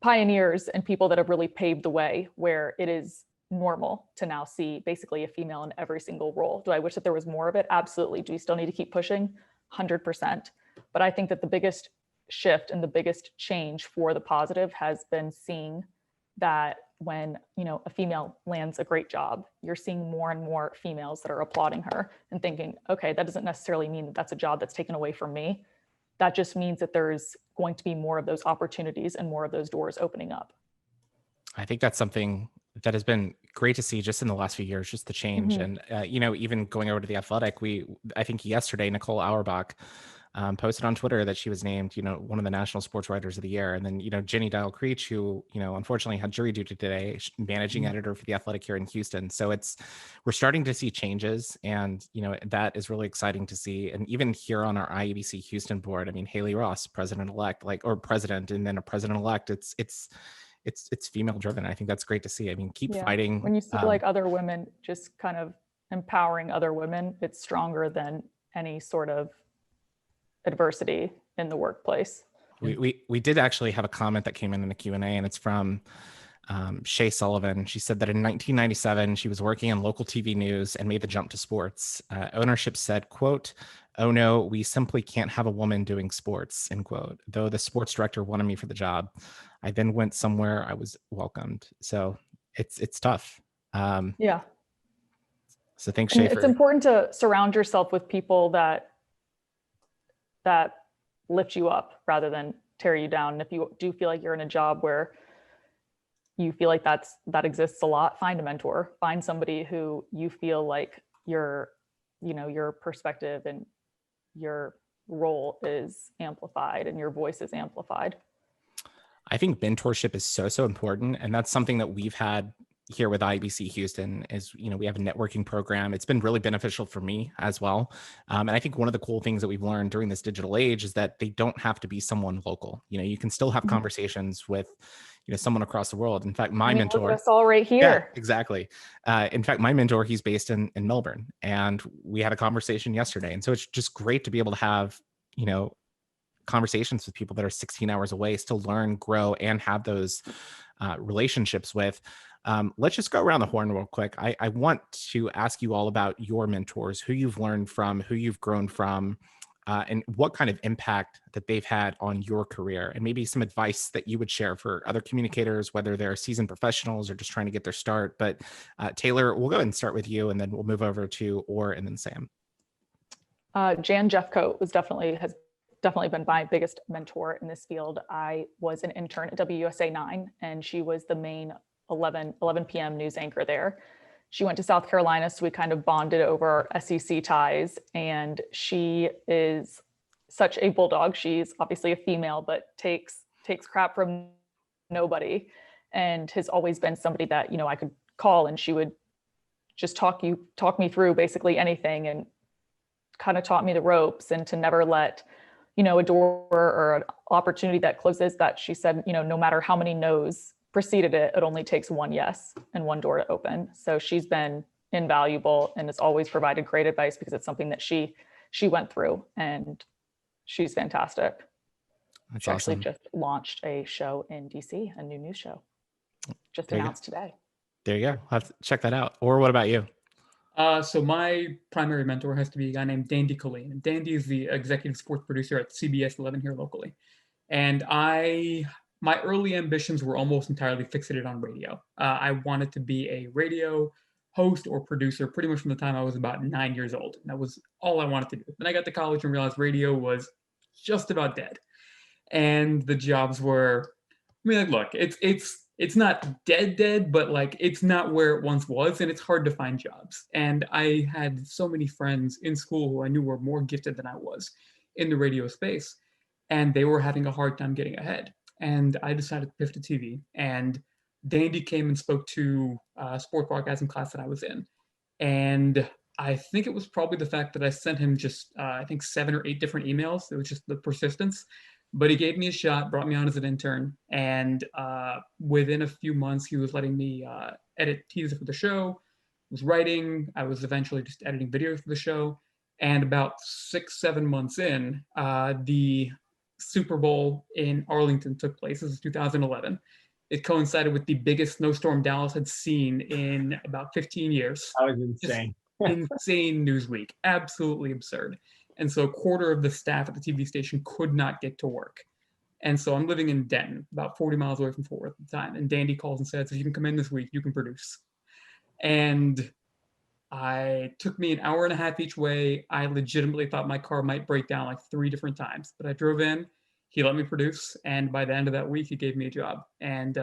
S2: pioneers and people that have really paved the way, where it is normal to now see basically a female in every single role. Do I wish that there was more of it? Absolutely. Do we still need to keep pushing? 100%. But I think that the biggest shift and the biggest change for the positive has been seeing that when a female lands a great job, you're seeing more and more females that are applauding her and thinking, okay, that doesn't necessarily mean that that's a job that's taken away from me. That just means that there's going to be more of those opportunities and more of those doors opening up.
S1: I think that's something that has been great to see just in the last few years, just the change. And, even going over to The Athletic, I think yesterday, Nicole Auerbach posted on Twitter that she was named, one of the National Sports Writers of the Year. And then, Jenny Dial Creech, who, unfortunately had jury duty today, managing editor for The Athletic here in Houston. So we're starting to see changes, and, that is really exciting to see. And even here on our IABC Houston board, I mean, Haley Ross, president-elect, or president, and then a president-elect, it's female driven. I think that's great to see. I mean, keep fighting.
S2: When you see other women just kind of empowering other women, it's stronger than any sort of adversity in the workplace.
S1: We did actually have a comment that came in the Q&A, and it's from Shay Sullivan. She said that in 1997, she was working in local TV news and made the jump to sports. Ownership said, quote, "Oh no, we simply can't have a woman doing sports," end quote. Though the sports director wanted me for the job, I then went somewhere I was welcomed. So it's tough.
S2: Yeah.
S1: So thanks, Shay.
S2: It's important to surround yourself with people that lift you up rather than tear you down. And if you do feel like you're in a job where you feel like that exists a lot, find a mentor, find somebody who you feel like your perspective and your role is amplified and your voice is amplified.
S1: I think mentorship is so important, and that's something that we've had here with IABC Houston. Is, we have a networking program. It's been really beneficial for me as well, and I think one of the cool things that we've learned during this digital age is that they don't have to be someone local. You can still have conversations with someone across the world. In fact, my mentor,
S2: look at us all right here.
S1: yeah, exactly. In fact, my mentor, he's based in Melbourne, and we had a conversation yesterday, and so it's just great to be able to have conversations with people that are 16 hours away, still learn, grow, and have those relationships with. Let's just go around the horn real quick. I want to ask you all about your mentors, who you've learned from, who you've grown from, and what kind of impact that they've had on your career, and maybe some advice that you would share for other communicators, whether they're seasoned professionals or just trying to get their start. But Taylor, we'll go ahead and start with you, and then we'll move over to Orr and then Sam.
S2: Jan Jeffcoat has definitely been my biggest mentor in this field. I was an intern at WUSA 9, and she was the main 11 p.m. news anchor there. She went to South Carolina, so we kind of bonded over SEC ties, and she is such a bulldog. She's obviously a female, but takes crap from nobody, and has always been somebody that, I could call and she would just talk me through basically anything, and kind of taught me the ropes, and to never let a door or an opportunity that closes, that she said, no matter how many no's preceded it, it only takes one yes and one door to open. So she's been invaluable and has always provided great advice, because it's something that she went through, and she's fantastic.
S1: That's
S2: she
S1: awesome.
S2: Actually just launched a show in DC, a new news show, just announced today.
S1: There you go. I'll have to check that out. Or what about you?
S4: So my primary mentor has to be a guy named Dandy Colleen. And Dandy is the executive sports producer at CBS 11 here locally. And my early ambitions were almost entirely fixated on radio. I wanted to be a radio host or producer pretty much from the time I was about 9 years old. And that was all I wanted to do. Then I got to college and realized radio was just about dead. And the jobs were, look, it's not dead, but it's not where it once was, and it's hard to find jobs. And I had so many friends in school who I knew were more gifted than I was in the radio space, and they were having a hard time getting ahead. And I decided to pivot to TV, and Dandy came and spoke to a sport broadcasting class that I was in. And I think it was probably the fact that I sent him just, 7 or 8 different emails. It was just the persistence. But he gave me a shot, brought me on as an intern, and within a few months, he was letting me edit teasers for the show, was writing. I was eventually just editing videos for the show. And about 6-7 months in, the Super Bowl in Arlington took place. This is 2011. It coincided with the biggest snowstorm Dallas had seen in about 15 years.
S3: That was insane.
S4: Insane news week. Absolutely absurd. And so a quarter of the staff at the TV station could not get to work. And so I'm living in Denton, about 40 miles away from Fort Worth at the time. And Dandy calls and says, if you can come in this week, you can produce. And it took me an hour and a half each way. I legitimately thought my car might break down 3 different times. But I drove in, he let me produce. And by the end of that week, he gave me a job. And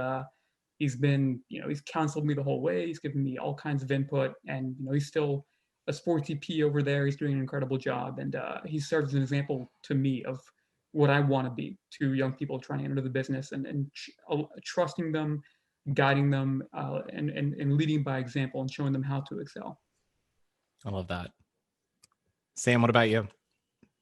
S4: he's been, he's counseled me the whole way. He's given me all kinds of input. And, he's still a sports VP over there. He's doing an incredible job. And he serves as an example to me of what I want to be to young people trying to enter the business, and trusting them, guiding them, and leading by example and showing them how to excel.
S1: I love that. Sam, what about you?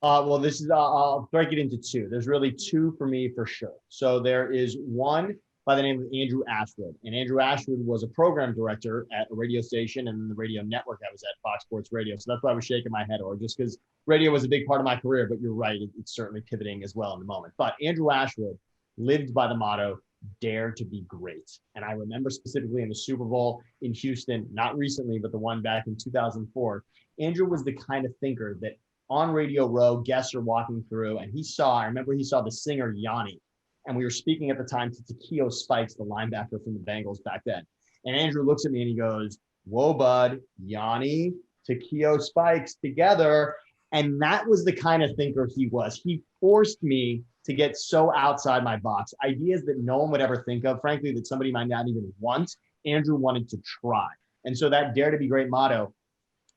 S3: Well, this is, I'll break it into 2. There's really 2 for me for sure. So there is one by the name of Andrew Ashwood. And Andrew Ashwood was a program director at a radio station and the radio network I was at, Fox Sports Radio. So that's why I was shaking my head, or just because radio was a big part of my career, but you're right, it's certainly pivoting as well in the moment. But Andrew Ashwood lived by the motto, dare to be great. And I remember specifically in the Super Bowl in Houston, not recently, but the one back in 2004, Andrew was the kind of thinker that on Radio Row, guests are walking through, and I remember he saw the singer Yanni. And we were speaking at the time to Takeo Spikes, the linebacker from the Bengals back then. And Andrew looks at me and he goes, whoa, bud, Yanni, Takeo Spikes together. And that was the kind of thinker he was. He forced me to get so outside my box. Ideas that no one would ever think of, frankly, that somebody might not even want. Andrew wanted to try. And so that dare to be great motto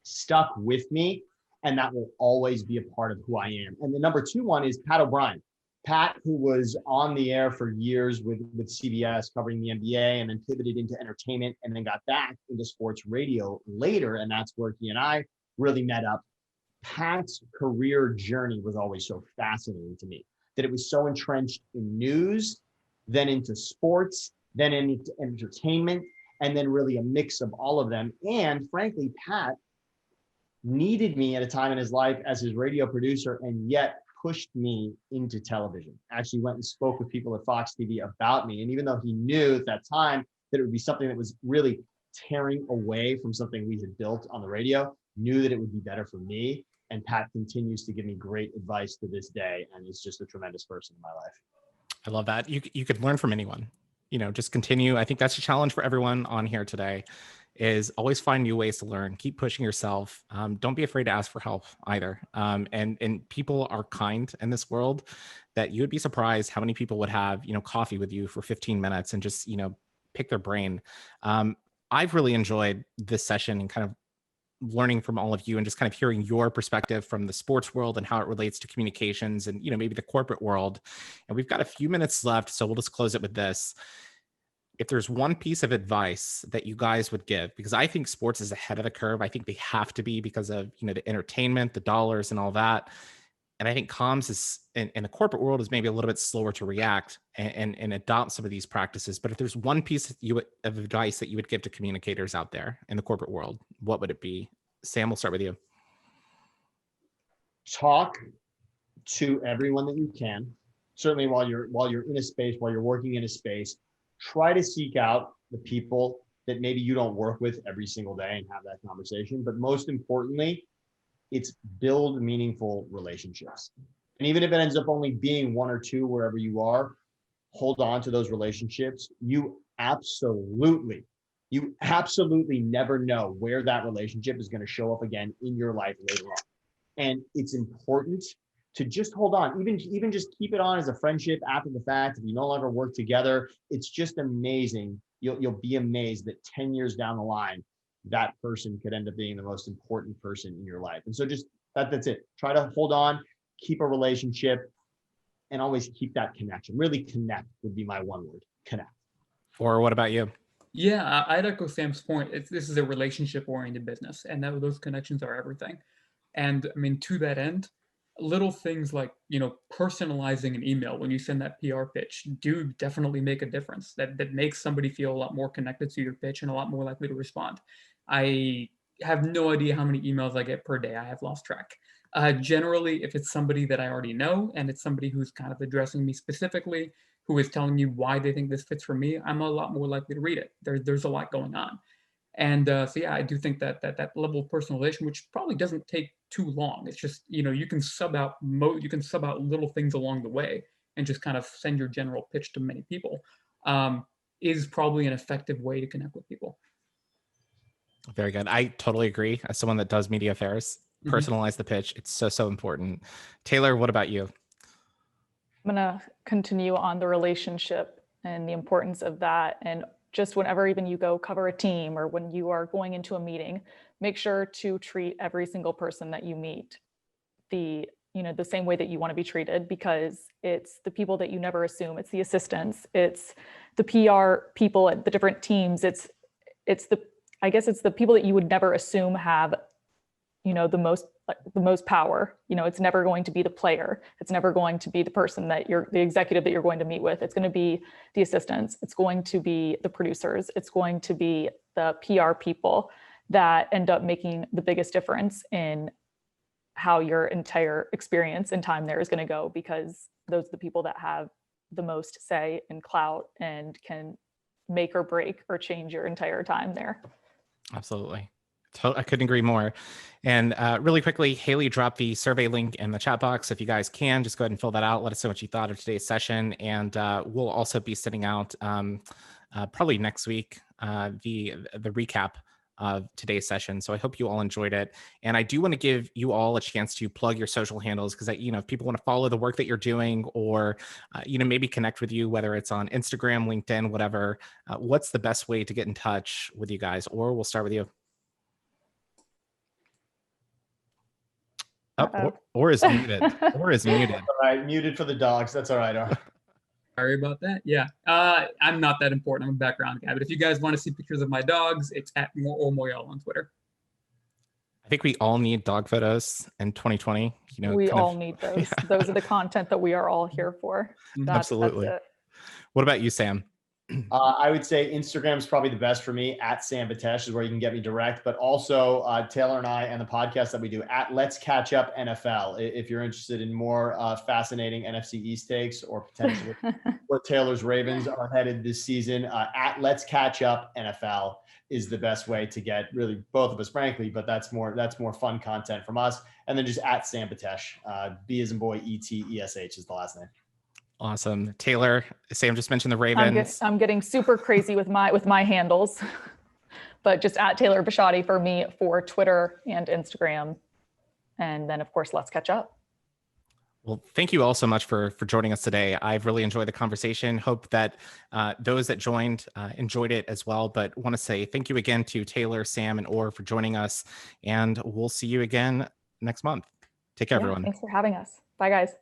S3: stuck with me. And that will always be a part of who I am. And the number 2 one is Pat O'Brien. Pat, who was on the air for years with CBS covering the NBA and then pivoted into entertainment and then got back into sports radio later. And that's where he and I really met up. Pat's career journey was always so fascinating to me, that it was so entrenched in news, then into sports, then into entertainment, and then really a mix of all of them. And frankly, Pat needed me at a time in his life as his radio producer, and yet pushed me into television. Actually went and spoke with people at Fox TV about me. And even though he knew at that time that it would be something that was really tearing away from something we had built on the radio, knew that it would be better for me. And Pat continues to give me great advice to this day. And he's just a tremendous person in my life.
S1: I love that. You could learn from anyone, just continue. I think that's a challenge for everyone on here today, is always find new ways to learn, keep pushing yourself. Don't be afraid to ask for help either. And people are kind in this world, that you would be surprised how many people would have, coffee with you for 15 minutes and just, pick their brain. I've really enjoyed this session and kind of learning from all of you and just kind of hearing your perspective from the sports world and how it relates to communications and, maybe the corporate world. And we've got a few minutes left, so we'll just close it with this. If there's one piece of advice that you guys would give, because I think sports is ahead of the curve, I think they have to be because of, the entertainment, the dollars and all that. And I think comms is in the corporate world is maybe a little bit slower to react and adopt some of these practices. But if there's one piece of advice that you would give to communicators out there in the corporate world, what would it be? Sam, we'll start with you.
S3: Talk to everyone that you can. Certainly while you're in a space, while you're working in a space, try to seek out the people that maybe you don't work with every single day and have that conversation. But most importantly, it's build meaningful relationships. And even if it ends up only being one or two wherever you are, hold on to those relationships. You absolutely never know where that relationship is going to show up again in your life later on. And it's important to just hold on, even just keep it on as a friendship after the fact. If you no longer work together, it's just amazing. You'll be amazed that 10 years down the line, that person could end up being the most important person in your life. And so just that's it. Try to hold on, keep a relationship, and always keep that connection. Really connect would be my one word, connect.
S1: Or what about you?
S4: Yeah, I'd echo Sam's point. This is a relationship-oriented business, and those connections are everything. And I mean, to that end, little things like, personalizing an email when you send that PR pitch do definitely make a difference. That makes somebody feel a lot more connected to your pitch and a lot more likely to respond. I have no idea how many emails I get per day. I have lost track. Generally, if it's somebody that I already know and it's somebody who's kind of addressing me specifically, who is telling me why they think this fits for me, I'm a lot more likely to read it. There's a lot going on. And so yeah, I do think that level of personalization, which probably doesn't take too long. It's just, you can sub out little things along the way and just kind of send your general pitch to many people, is probably an effective way to connect with people.
S1: Very good. I totally agree. As someone that does media affairs, personalize the pitch. It's so important. Taylor, what about you?
S2: I'm going to continue on the relationship and the importance of that. And just whenever even you go cover a team or when you are going into a meeting, make sure to treat every single person that you meet the same way that you want to be treated, because it's the people that you never assume. It's the assistants, it's the PR people at the different teams. It's the people that you would never assume have, the most power. It's never going to be the player. It's never going to be the person the executive that you're going to meet with. It's going to be the assistants. It's going to be the producers. It's going to be the PR people that end up making the biggest difference in how your entire experience and time there is going to go, because those are the people that have the most say and clout and can make or break or change your entire time there.
S1: Absolutely. I couldn't agree more. And really quickly, Haley dropped the survey link in the chat box. If you guys can, just go ahead and fill that out. Let us know what you thought of today's session. And we'll also be sending out probably next week the recap of today's session. So I hope you all enjoyed it. And I do want to give you all a chance to plug your social handles, because if people want to follow the work that you're doing or, maybe connect with you, whether it's on Instagram, LinkedIn, whatever, what's the best way to get in touch with you guys? Or we'll start with you. Or is muted. Or is muted.
S3: All right, muted for the dogs. That's all right.
S4: Sorry about that. Yeah, I'm not that important. I'm a background guy. But if you guys want to see pictures of my dogs, it's at Moyal on Twitter.
S1: I think we all need dog photos in 2020.
S2: We all need those. Yeah. Those are the content that we are all here for.
S1: Absolutely. That's it. What about you, Sam?
S3: I would say Instagram is probably the best for me. At Sam Batesh is where you can get me direct, but also Taylor and I and the podcast that we do at Let's Catch Up NFL. If you're interested in more fascinating NFC East takes or potentially where Taylor's Ravens are headed this season, at Let's Catch Up NFL is the best way to get really both of us, frankly, but that's more fun content from us. And then just at Sam Batesh, B as in boy, ETESH is the last name.
S1: Awesome. Taylor, Sam just mentioned the Ravens.
S2: I'm getting super crazy with my handles, but just at Taylor Bisciotti for me for Twitter and Instagram. And then of course, Let's Catch Up.
S1: Well, thank you all so much for joining us today. I've really enjoyed the conversation. Hope that those that joined enjoyed it as well. But want to say thank you again to Taylor, Sam, and Orr for joining us. And we'll see you again next month. Take care, everyone.
S2: Thanks for having us. Bye, guys.